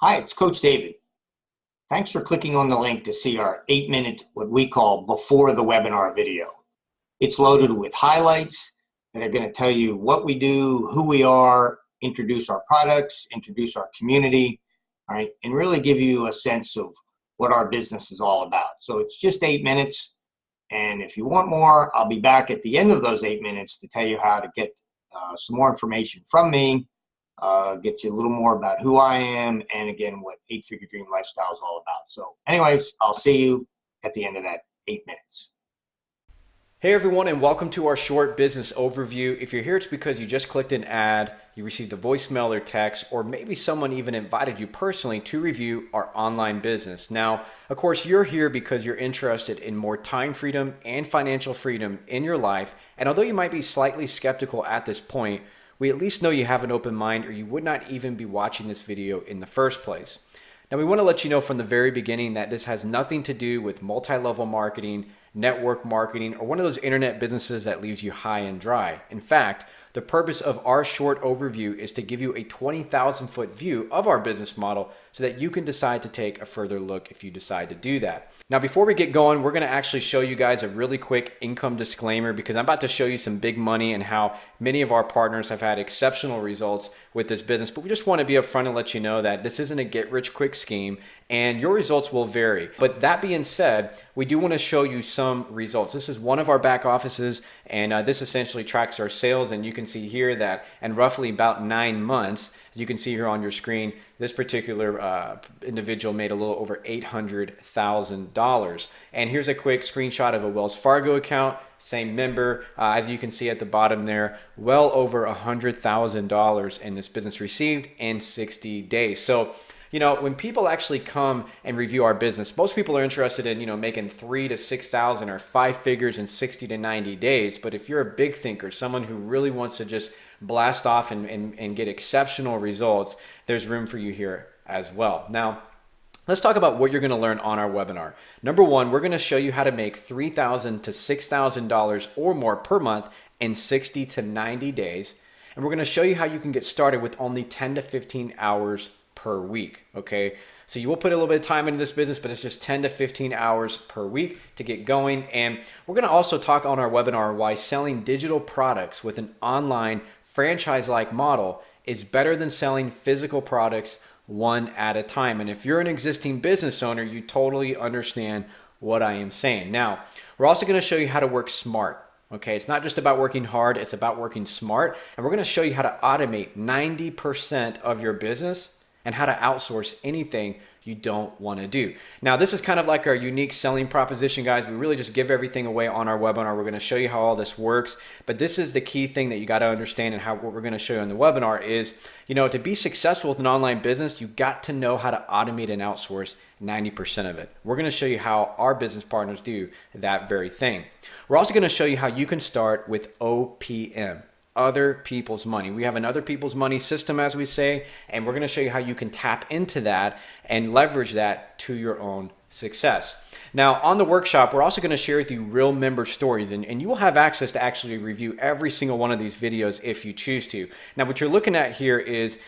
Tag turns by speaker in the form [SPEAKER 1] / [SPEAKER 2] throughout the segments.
[SPEAKER 1] Hi, it's Coach David. Thanks for clicking on the link to see our 8-minute, what we call before the webinar video. It's loaded with highlights that are going to tell you what we do, who we are, introduce our products, introduce our community, all right, and really give you a sense of what our business is all about. So it's just 8 minutes, and if you want more, I'll be back at the end of those 8 minutes to tell you how to get some more information from me, get you a little more about who I am, and again, what 8-Figure Dream Lifestyle is all about. So anyways, I'll see you at the end of that 8 minutes.
[SPEAKER 2] Hey everyone, and welcome to our short business overview. If you're here, it's because you just clicked an ad, you received a voicemail or text, or maybe someone even invited you personally to review our online business. Now, of course, you're here because you're interested in more time freedom and financial freedom in your life. And although you might be slightly skeptical at this point, we at least know you have an open mind, or you would not even be watching this video in the first place. Now, we want to let you know from the very beginning that this has nothing to do with multi-level marketing, network marketing, or one of those internet businesses that leaves you high and dry. In fact, the purpose of our short overview is to give you a 20,000-foot view of our business model so that you can decide to take a further look if you decide to do that. Now, before we get going, we're going to actually show you guys a really quick income disclaimer because I'm about to show you some big money and how many of our partners have had exceptional results with this business. But we just want to be upfront and let you know that this isn't a get-rich-quick scheme and your results will vary. But that being said, we do want to show you some results. This is one of our back offices, and this essentially tracks our sales. And you can see here that in roughly about 9 months, as you can see here on your screen, this particular individual made a little over $800,000. And here's a quick screenshot of a Wells Fargo account, same member. As you can see at the bottom there, well over $100,000 in this business received in 60 days. So, you know, when people actually come and review our business, most people are interested in, making $3,000 to $6,000 or 5 figures in 60 to 90 days. But if you're a big thinker, someone who really wants to just blast off and get exceptional results, there's room for you here as well. Now, let's talk about what you're going to learn on our webinar. Number one, we're going to show you how to make $3,000 to $6,000 or more per month in 60 to 90 days. And we're going to show you how you can get started with only 10 to 15 hours per week, okay? So you will put a little bit of time into this business, but it's just 10 to 15 hours per week to get going. And we're going to also talk on our webinar why selling digital products with an online franchise-like model is better than selling physical products one at a time. And if you're an existing business owner, you totally understand what I am saying. Now, we're also going to show you how to work smart. Okay, it's not just about working hard, it's about working smart. And we're going to show you how to automate 90% of your business and how to outsource anything you don't want to do. Now, this is kind of like our unique selling proposition, guys. We really just give everything away on our webinar. We're going to show you how all this works, but this is the key thing that you got to understand, and what we're going to show you on the webinar is, to be successful with an online business, you got to know how to automate and outsource 90% of it. We're going to show you how our business partners do that very thing. We're also going to show you how you can start with OPM. Other people's money. We have an other people's money system, as we say, and we're going to show you how you can tap into that and leverage that to your own success. Now, on the workshop, we're also going to share with you real member stories, and you will have access to actually review every single one of these videos if you choose to. Now, what you're looking at here is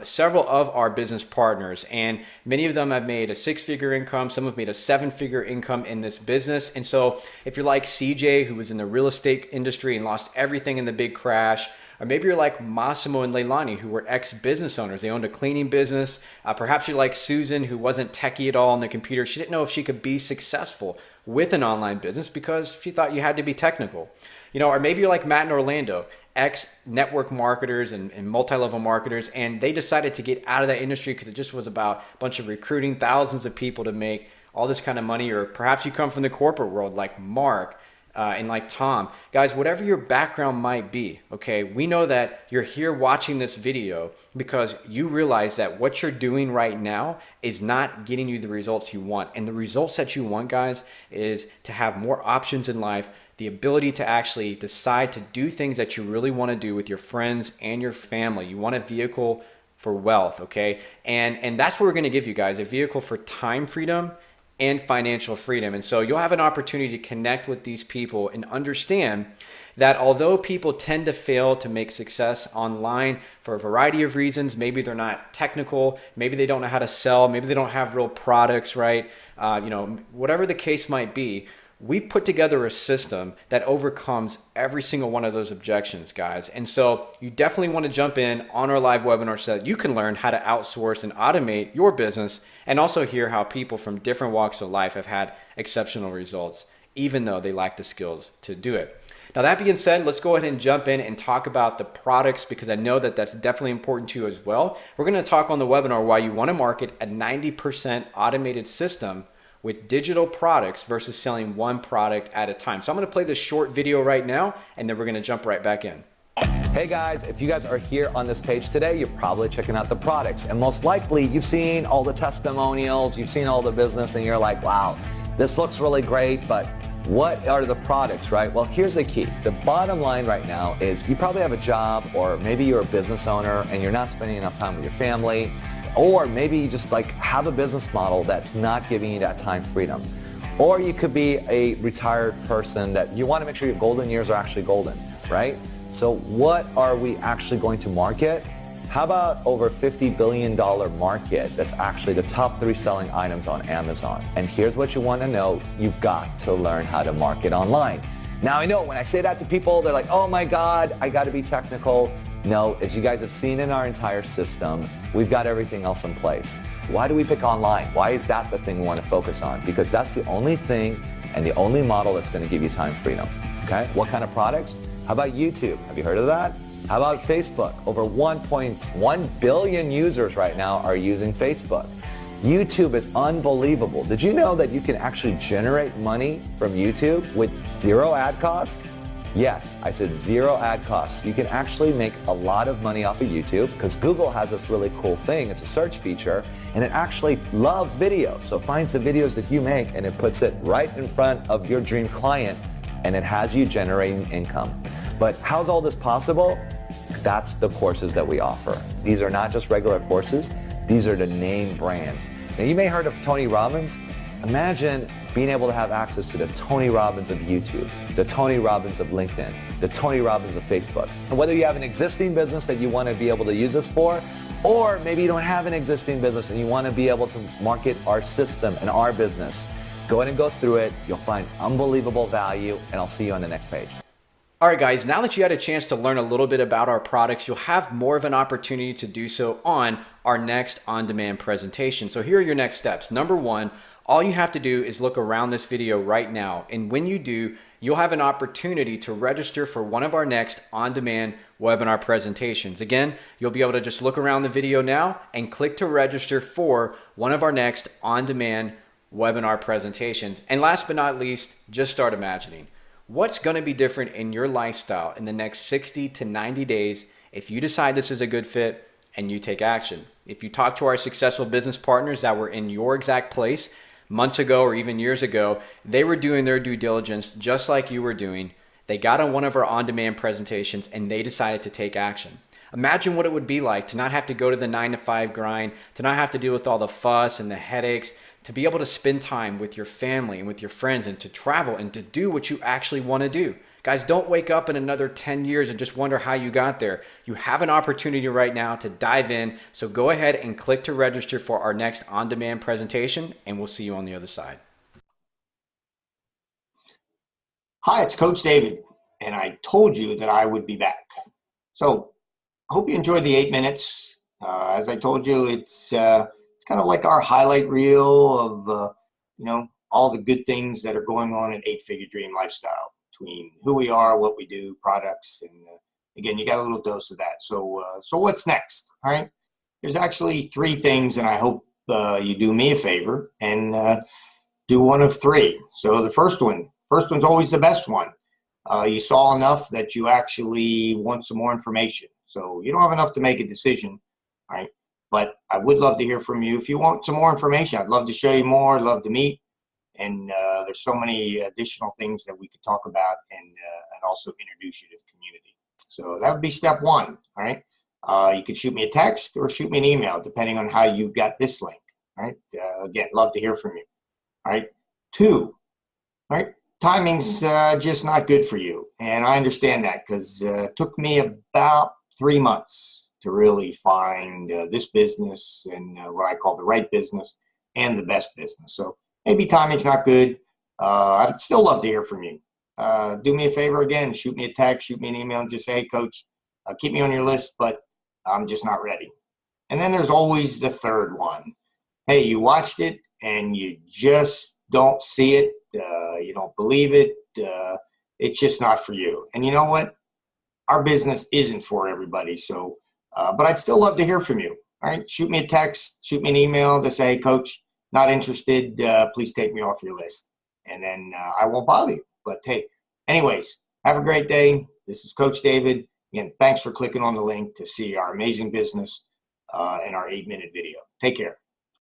[SPEAKER 2] several of our business partners, and many of them have made a 6-figure income. Some have made a 7-figure income in this business. And so if you're like CJ, who was in the real estate industry and lost everything in the big crash, or maybe you're like Massimo and Leilani, who were ex-business owners. They owned a cleaning business. Perhaps you're like Susan, who wasn't techie at all on the computer. She didn't know if she could be successful with an online business because she thought you had to be technical. Or maybe you're like Matt and Orlando, ex-network marketers and multi-level marketers, and they decided to get out of that industry because it just was about a bunch of recruiting thousands of people to make all this kind of money. Or perhaps you come from the corporate world like Mark, and like Tom. Guys, whatever your background might be, okay, we know that you're here watching this video because you realize that what you're doing right now is not getting you the results you want. And the results that you want, guys, is to have more options in life, the ability to actually decide to do things that you really want to do with your friends and your family. You want a vehicle for wealth, okay? And that's what we're going to give you guys, a vehicle for time freedom and financial freedom. And so you'll have an opportunity to connect with these people and understand that although people tend to fail to make success online for a variety of reasons, maybe they're not technical, maybe they don't know how to sell, maybe they don't have real products, right? Whatever the case might be, we've put together a system that overcomes every single one of those objections, guys. And so you definitely want to jump in on our live webinar so that you can learn how to outsource and automate your business, and also hear how people from different walks of life have had exceptional results, even though they lack the skills to do it. Now, that being said, let's go ahead and jump in and talk about the products, because I know that that's definitely important to you as well. We're going to talk on the webinar why you want to market a 90% automated system with digital products versus selling one product at a time. So I'm going to play this short video right now, and then we're going to jump right back in.
[SPEAKER 3] Hey guys, if you guys are here on this page today, you're probably checking out the products, and most likely you've seen all the testimonials, you've seen all the business, and you're like, wow, this looks really great, but what are the products, right? Well, here's the key. The bottom line right now is you probably have a job, or maybe you're a business owner and you're not spending enough time with your family, or maybe you just have a business model that's not giving you that time freedom. Or you could be a retired person that you want to make sure your golden years are actually golden, right? So what are we actually going to market? How about over $50 billion market that's actually the top 3 selling items on Amazon? And here's what you want to know. You've got to learn how to market online. Now, I know when I say that to people, they're like, oh my God, I got to be technical. No, as you guys have seen in our entire system, we've got everything else in place. Why do we pick online? Why is that the thing we want to focus on? Because that's the only thing and the only model that's going to give you time freedom. Okay? What kind of products? How about YouTube? Have you heard of that? How about Facebook? Over 1.1 billion users right now are using Facebook. YouTube is unbelievable. Did you know that you can actually generate money from YouTube with 0 ad costs? Yes, I said 0 ad costs. You can actually make a lot of money off of YouTube because Google has this really cool thing. It's a search feature, and it actually loves video. So it finds the videos that you make and it puts it right in front of your dream client, and it has you generating income. But how's all this possible? That's the courses that we offer. These are not just regular courses. These are the name brands. Now, you may have heard of Tony Robbins. Imagine being able to have access to the Tony Robbins of YouTube, the Tony Robbins of LinkedIn, the Tony Robbins of Facebook. And whether you have an existing business that you want to be able to use this for, or maybe you don't have an existing business and you want to be able to market our system and our business, go ahead and go through it. You'll find unbelievable value, and I'll see you on the next page.
[SPEAKER 2] All right, guys, now that you had a chance to learn a little bit about our products, you'll have more of an opportunity to do so on our next on-demand presentation. So here are your next steps. Number 1, all you have to do is look around this video right now. And when you do, you'll have an opportunity to register for one of our next on-demand webinar presentations. Again, you'll be able to just look around the video now and click to register for one of our next on-demand webinar presentations. And last but not least, just start imagining. What's going to be different in your lifestyle in the next 60 to 90 days if you decide this is a good fit and you take action? If you talk to our successful business partners that were in your exact place months ago or even years ago, they were doing their due diligence just like you were doing. They got on one of our on-demand presentations and they decided to take action. Imagine what it would be like to not have to go to the 9-to-5 grind, to not have to deal with all the fuss and the headaches, to be able to spend time with your family and with your friends, and to travel and to do what you actually want to do. Guys, don't wake up in another 10 years and just wonder how you got there. You have an opportunity right now to dive in. So go ahead and click to register for our next on-demand presentation, and we'll see you on the other side.
[SPEAKER 1] Hi, it's Coach David, and I told you that I would be back. So I hope you enjoyed the 8 minutes. As I told you, it's kind of like our highlight reel of, all the good things that are going on in 8-Figure Dream Lifestyle, between who we are, what we do, products, and again, you got a little dose of that. So what's next? All right. There's actually 3 things, and I hope you do me a favor and do one of 3. So the first one's always the best one. You saw enough that you actually want some more information. So you don't have enough to make a decision, all right? But I would love to hear from you. If you want some more information, I'd love to show you more. I'd love to meet. And there's so many additional things that we could talk about and also introduce you to the community. So that would be step 1, all right? You could shoot me a text or shoot me an email, depending on how you got this link, all right? Again, love to hear from you. All right. Two, all right, timing's just not good for you. And I understand that because it took me about 3 months to really find this business and what I call the right business and the best business. So maybe timing's not good. I'd still love to hear from you. Do me a favor again, shoot me a text, shoot me an email, and just say, hey, coach, keep me on your list, but I'm just not ready. And then there's always the third one. Hey, you watched it and you just don't see it. You don't believe it. It's just not for you. And you know what? Our business isn't for everybody. So, but I'd still love to hear from you. All right. Shoot me a text, shoot me an email to say, hey, coach, not interested. Please take me off your list. And then I won't bother you. But hey, anyways, have a great day. This is Coach David. Again, thanks for clicking on the link to see our amazing business and our 8-minute video. Take care.